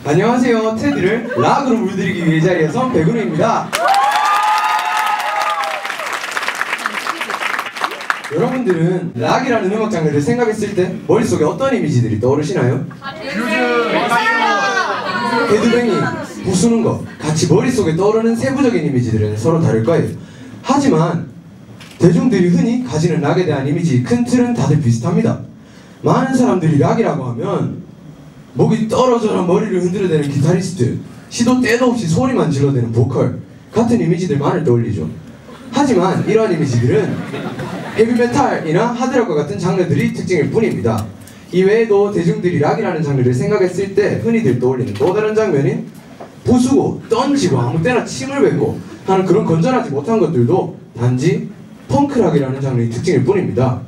안녕하세요. 테드를 락으로 물들이기 위해 자리에 선 백은우입니다. 여러분들은 락이라는 음악 장르를 생각했을 때 머릿속에 어떤 이미지들이 떠오르시나요? 헤드뱅이, 부수는 거, 같이 머릿속에 떠오르는 세부적인 이미지들은 서로 다를 거예요. 하지만 대중들이 흔히 가지는 락에 대한 이미지 큰 틀은 다들 비슷합니다. 많은 사람들이 락이라고 하면 목이 떨어져라 머리를 흔들어대는 기타리스트, 시도 때도 없이 소리만 질러대는 보컬 같은 이미지들만을 떠올리죠. 하지만 이러한 이미지들은 헤비메탈이나 하드락과 같은 장르들이 특징일 뿐입니다. 이외에도 대중들이 락이라는 장르를 생각했을 때 흔히들 떠올리는 또 다른 장면인 부수고 던지고 아무 때나 침을 뱉고 하는 그런 건전하지 못한 것들도 단지 펑크락이라는 장르의 특징일 뿐입니다.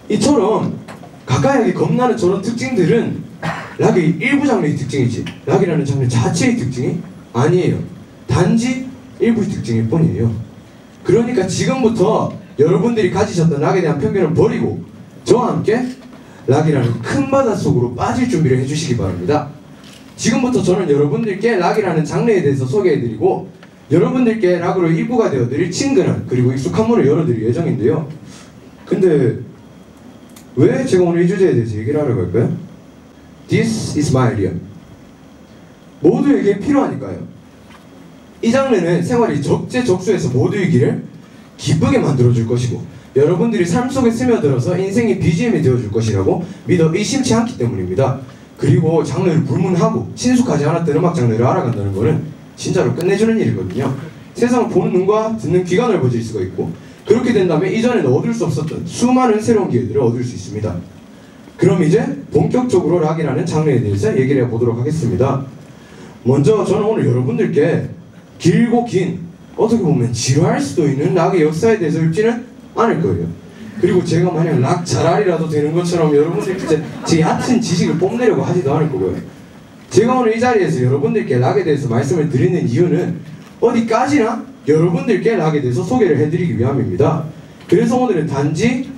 이처럼 가까이 하기 겁나는 저런 특징들은 락의 일부 장르의 특징이지 락이라는 장르 자체의 특징이 아니에요. 단지 일부의 특징일 뿐이에요. 그러니까 지금부터 여러분들이 가지셨던 락에 대한 편견을 버리고 저와 함께 락이라는 큰 바다 속으로 빠질 준비를 해주시기 바랍니다. 지금부터 저는 여러분들께 락이라는 장르에 대해서 소개해드리고 여러분들께 락으로 일부가 되어드릴 친근한 그리고 익숙한 문을 열어드릴 예정인데요. 근데 왜 제가 오늘 이 주제에 대해서 얘기를 하려고 할까요? This is my idea. 모두에게 필요하니까요. 이 장르는 생활이 적재적소에서 모두의 길을 기쁘게 만들어줄 것이고 여러분들이 삶 속에 스며들어서 인생의 BGM이 되어줄 것이라고 믿어 의심치 않기 때문입니다. 그리고 장르를 불문하고 친숙하지 않았던 음악 장르를 알아간다는 것은 진짜로 끝내주는 일이거든요. 세상을 보는 눈과 듣는 귀가 넓어질 수가 있고 그렇게 된다면 이전에는 얻을 수 없었던 수많은 새로운 기회들을 얻을 수 있습니다. 그럼 이제 본격적으로 락이라는 장르에 대해서 얘기를 해보도록 하겠습니다. 먼저 저는 오늘 여러분들께 길고 긴 어떻게 보면 지루할 수도 있는 락의 역사에 대해서 읽지는 않을 거예요. 그리고 제가 만약 락 자랄이라도 되는 것처럼 여러분들께 제 얕은 지식을 뽐내려고 하지도 않을 거고요. 제가 오늘 이 자리에서 여러분들께 락에 대해서 말씀을 드리는 이유는 어디까지나 여러분들께 락에 대해서 소개를 해드리기 위함입니다. 그래서 오늘은 단지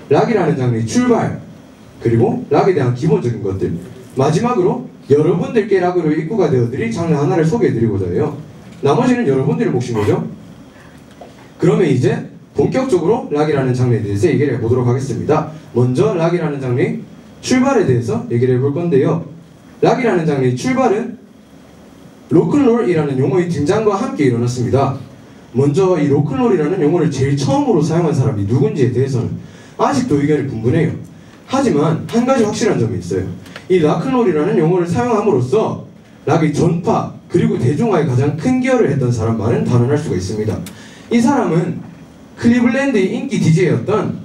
락이라는 장르의 출발 그리고 락에 대한 기본적인 것들 마지막으로 여러분들께 락으로 입구가 되어드릴 장르 하나를 소개해드리고자 해요. 나머지는 여러분들의 몫인 거죠. 그러면 이제 본격적으로 락이라는 장르에 대해서 얘기를 해보도록 하겠습니다. 먼저 락이라는 장르의 출발에 대해서 얘기를 해볼 건데요. 락이라는 장르의 출발은 로큰롤이라는 용어의 등장과 함께 일어났습니다. 먼저 이 로큰롤이라는 용어를 제일 처음으로 사용한 사람이 누군지에 대해서는 아직도 의견이 분분해요. 하지만 한 가지 확실한 점이 있어요. 이 락큰롤이라는 용어를 사용함으로써 락의 전파 그리고 대중화에 가장 큰 기여를 했던 사람만은 단언할 수가 있습니다. 이 사람은 클리블랜드의 인기 DJ였던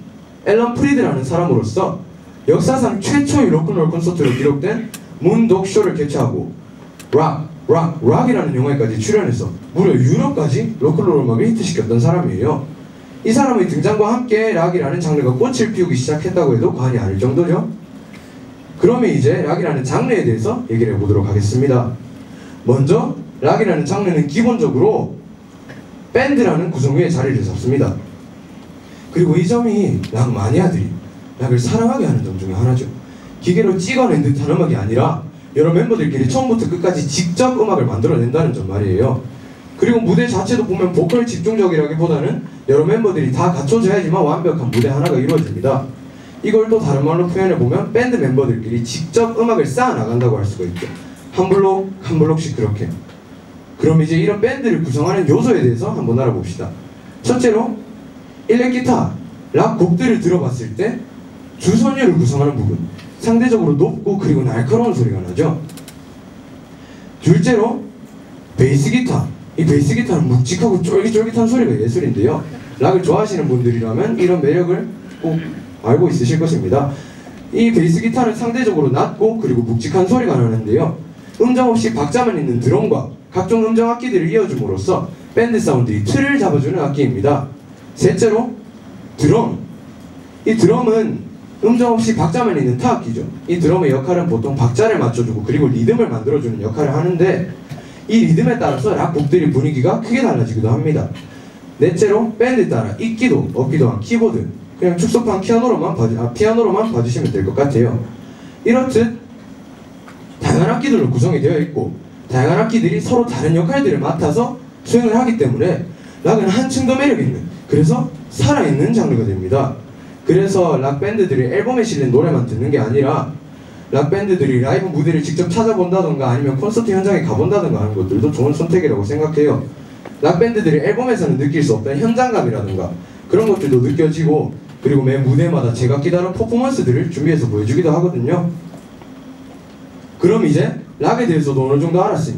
앨런 프리드라는 사람으로서 역사상 최초의 로큰롤 콘서트로 기록된 문독쇼를 개최하고 락이라는 영화에까지 출연해서 무려 유럽까지 로큰롤 음악을 히트시켰던 사람이에요. 이 사람의 등장과 함께 락이라는 장르가 꽃을 피우기 시작했다고 해도 과언이 아닐 정도죠. 그러면 이제 락이라는 장르에 대해서 얘기를 해보도록 하겠습니다. 먼저 락이라는 장르는 기본적으로 밴드라는 구성의 자리를 잡습니다. 그리고 이 점이 락 마니아들이 락을 사랑하게 하는 점 중에 하나죠. 기계로 찍어낸 듯한 음악이 아니라 여러 멤버들끼리 처음부터 끝까지 직접 음악을 만들어낸다는 점 말이에요. 그리고 무대 자체도 보면 보컬 집중적이라기보다는 여러 멤버들이 다 갖춰져야지만 완벽한 무대 하나가 이루어집니다. 이걸 또 다른 말로 표현해보면 밴드 멤버들끼리 직접 음악을 쌓아나간다고 할 수가 있죠. 한 블록 한 블록씩 그렇게. 그럼 이제 이런 밴드를 구성하는 요소에 대해서 한번 알아봅시다. 첫째로 일렉기타, 락 곡들을 들어봤을 때 주선율을 구성하는 부분 상대적으로 높고 그리고 날카로운 소리가 나죠. 둘째로 베이스기타. 이 베이스기타는 묵직하고 쫄깃쫄깃한 소리가 예술인데요. 락을 좋아하시는 분들이라면 이런 매력을 꼭 알고 있으실 것입니다. 이 베이스기타는 상대적으로 낮고 그리고 묵직한 소리가 나는데요. 음정 없이 박자만 있는 드럼과 각종 음정 악기들을 이어줌으로써 밴드 사운드의 틀을 잡아주는 악기입니다. 셋째로 드럼. 이 드럼은 음정 없이 박자만 있는 타악기죠. 이 드럼의 역할은 보통 박자를 맞춰주고 그리고 리듬을 만들어주는 역할을 하는데 이 리듬에 따라서 락 곡들의 분위기가 크게 달라지기도 합니다. 넷째로 밴드에 따라 있기도 없기도 한 키보드. 그냥 축소판 피아노로만 봐주시면 될 것 같아요. 이렇듯 다양한 악기들로 구성이 되어 있고 다양한 악기들이 서로 다른 역할들을 맡아서 수행을 하기 때문에 락은 한층 더 매력있는, 그래서 살아있는 장르가 됩니다. 그래서 락밴드들이 앨범에 실린 노래만 듣는 게 아니라 락밴드들이 라이브 무대를 직접 찾아본다던가 아니면 콘서트 현장에 가본다던가 하는 것들도 좋은 선택이라고 생각해요. 락밴드들이 앨범에서는 느낄 수 없던 현장감이라던가 그런 것들도 느껴지고, 그리고 매 무대마다 제각기 다른 퍼포먼스들을 준비해서 보여주기도 하거든요. 그럼 이제 락에 대해서도 어느 정도 알았으니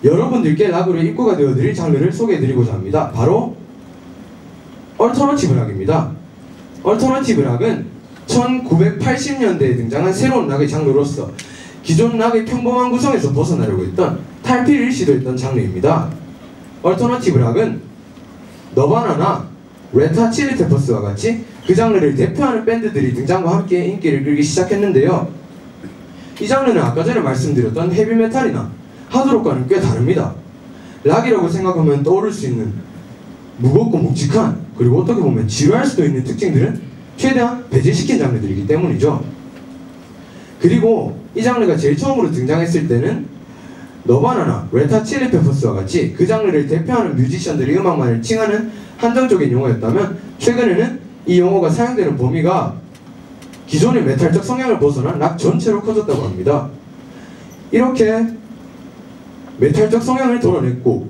여러분들께 락으로 입고가 되어드릴 장르를 소개해드리고자 합니다. 바로 얼터너티브 락입니다. 얼터너티브 락은 1980년대에 등장한 새로운 락의 장르로서 기존 락의 평범한 구성에서 벗어나려고 했던 탈피를 시도했던 장르입니다. 얼터너티브 락은 너바나나 레타 칠리 페퍼스와 같이 그 장르를 대표하는 밴드들이 등장과 함께 인기를 끌기 시작했는데요. 이 장르는 아까 전에 말씀드렸던 헤비메탈이나 하드록과는 꽤 다릅니다. 락이라고 생각하면 떠오를 수 있는 무겁고 묵직한, 그리고 어떻게 보면 지루할 수도 있는 특징들은 최대한 배제시킨 장르들이기 때문이죠. 그리고 이 장르가 제일 처음으로 등장했을 때는 너바나나 레타 칠리 페퍼스와 같이 그 장르를 대표하는 뮤지션들이 음악만을 칭하는 한정적인 용어였다면, 최근에는 이 용어가 사용되는 범위가 기존의 메탈적 성향을 벗어난 락 전체로 커졌다고 합니다. 이렇게 메탈적 성향을 드러냈고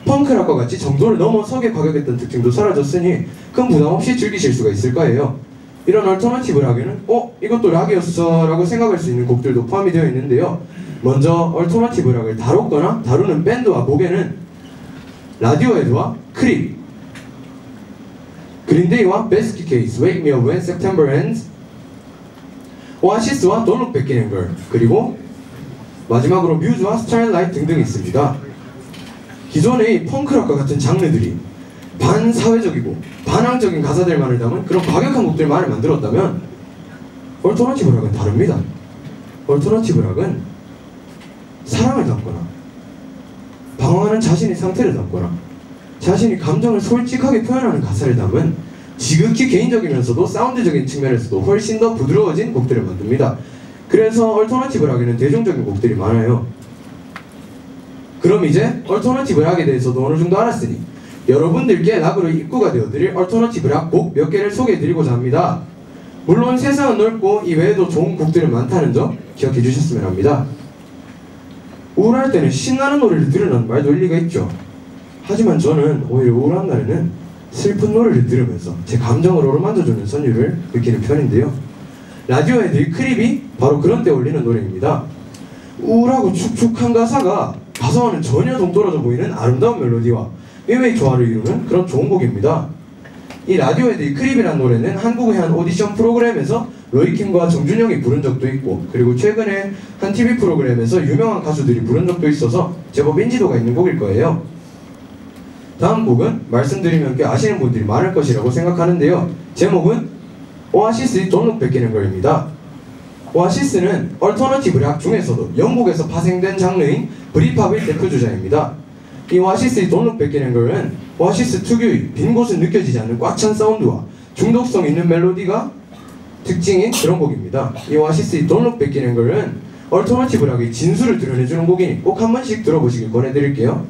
펑크락과 같이 정도를 넘어서게 과격했던 특징도 사라졌으니 큰 부담 없이 즐기실 수가 있을 거예요. 이런 얼터너티브 락에는 이것도 락이었어 라고 생각할 수 있는 곡들도 포함이 되어 있는데요. 먼저 얼터너티브 락을 다뤘거나 다루는 밴드와 곡에는 라디오헤드와 크립, 그린데이와 베스킷 케이스, Wake Me Up When September Ends, 오아시스와 Don't Look Back in Anger, 그리고 마지막으로 뮤즈와 스타일라이트 등등이 있습니다. 기존의 펑크락과 같은 장르들이 반사회적이고 반항적인 가사들만을 담은 그런 과격한 곡들만을 만들었다면 얼터너티브 락은 다릅니다. 얼터너티브 락은 사랑을 담거나 방황하는 자신의 상태를 담거나 자신이 감정을 솔직하게 표현하는 가사를 담은 지극히 개인적이면서도 사운드적인 측면에서도 훨씬 더 부드러워진 곡들을 만듭니다. 그래서 얼터너티브 락에는 대중적인 곡들이 많아요. 그럼 이제 얼터너티브 락에 대해서도 어느 정도 알았으니 여러분들께 락으로 입고가 되어드릴 얼터너티브 락 곡 몇 개를 소개해드리고자 합니다. 물론 세상은 넓고 이외에도 좋은 곡들은 많다는 점 기억해 주셨으면 합니다. 우울할 때는 신나는 노래를 들으라는 말도 일리가 있죠. 하지만 저는 오히려 우울한 날에는 슬픈 노래를 들으면서 제 감정을 어루만져주는 선율을 느끼는 편인데요. 라디오헤드의 크립이 바로 그런 때 어울리는 노래입니다. 우울하고 축축한 가사와는 전혀 동떨어져 보이는 아름다운 멜로디와 의외의 조화를 이루는 그런 좋은 곡입니다. 이 라디오헤드의 크립이라는 노래는 한국의 한 오디션 프로그램에서 로이킴과 정준영이 부른 적도 있고, 그리고 최근에 한 TV 프로그램에서 유명한 가수들이 부른 적도 있어서 제법 인지도가 있는 곡일 거예요. 다음 곡은 말씀드리면 꽤 아시는 분들이 많을 것이라고 생각하는데요. 제목은 오아시스의 Don't Look Back in Anger입니다. 오아시스는 얼터너티브 락 중에서도 영국에서 파생된 장르인 브릿팝의 대표주자입니다. 이 오아시스의 Don't Look Back in Anger은 오아시스 특유의 빈 곳은 느껴지지 않는 꽉 찬 사운드와 중독성 있는 멜로디가 특징인 그런 곡입니다. 이 오아시스의 Don't Look Back in Anger은 얼터너티브 락의 진수를 드러내주는 곡이니 꼭 한 번씩 들어보시길 권해드릴게요.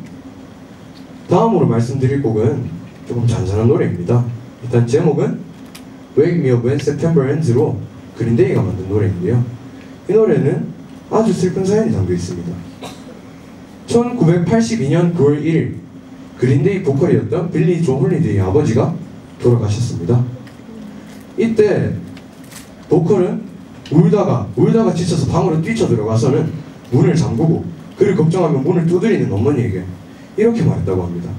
다음으로 말씀드릴 곡은 조금 잔잔한 노래입니다. 일단 제목은 Wake Me Up When September Ends로 그린데이가 만든 노래인데요. 이 노래는 아주 슬픈 사연이 담겨 있습니다. 1982년 9월 1일 그린데이 보컬이었던 빌리 조 홀리데이의 아버지가 돌아가셨습니다. 이때 보컬은 울다가 지쳐서 방으로 뛰쳐들어가서는 문을 잠그고 그를 걱정하며 문을 두드리는 어머니에게 이렇게 말했다고 합니다.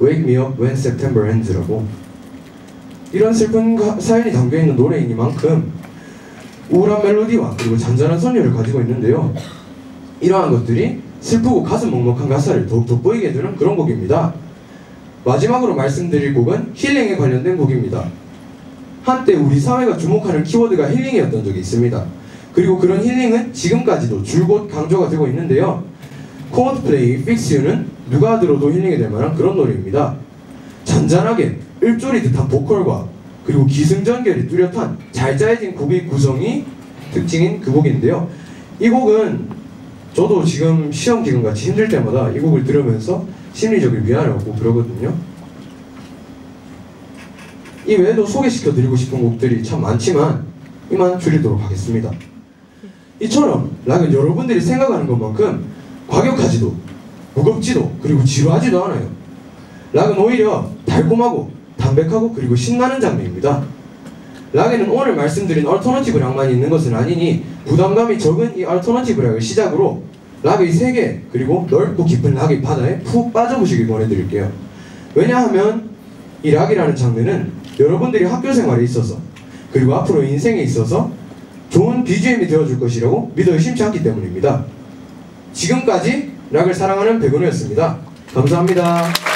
Wake me up when September ends라고. 이런 슬픈 사연이 담겨있는 노래이니만큼 우울한 멜로디와 그리고 잔잔한 선율을 가지고 있는데요. 이러한 것들이 슬프고 가슴 먹먹한 가사를 더욱 돋보이게 해주는 그런 곡입니다. 마지막으로 말씀드릴 곡은 힐링에 관련된 곡입니다. 한때 우리 사회가 주목하는 키워드가 힐링이었던 적이 있습니다. 그리고 그런 힐링은 지금까지도 줄곧 강조가 되고 있는데요. 콜드플레이의 Fix You는 누가 들어도 힐링이 될 만한 그런 노래입니다. 잔잔하게 읊조리 듯한 보컬과 그리고 기승전결이 뚜렷한 잘 짜여진 곡의 구성이 특징인 그 곡인데요. 이 곡은 저도 지금 시험 기간 같이 힘들 때마다 이 곡을 들으면서 심리적인 위안을 얻고 그러거든요. 이 외에도 소개시켜드리고 싶은 곡들이 참 많지만 이만 줄이도록 하겠습니다. 이처럼 락은 여러분들이 생각하는 것만큼 과격하지도 무겁지도 그리고 지루하지도 않아요. 락은 오히려 달콤하고 담백하고 그리고 신나는 장르입니다. 락에는 오늘 말씀드린 얼터너티브 락만 있는 것은 아니니 부담감이 적은 이 얼터너티브 락을 시작으로 락의 세계 그리고 넓고 깊은 락의 바다에 푹 빠져보시길 권해드릴게요. 왜냐하면 이 락이라는 장르는 여러분들이 학교 생활에 있어서 그리고 앞으로 인생에 있어서 좋은 BGM이 되어줄 것이라고 믿어 의심치 않기 때문입니다. 지금까지 락을 사랑하는 백은우였습니다. 감사합니다.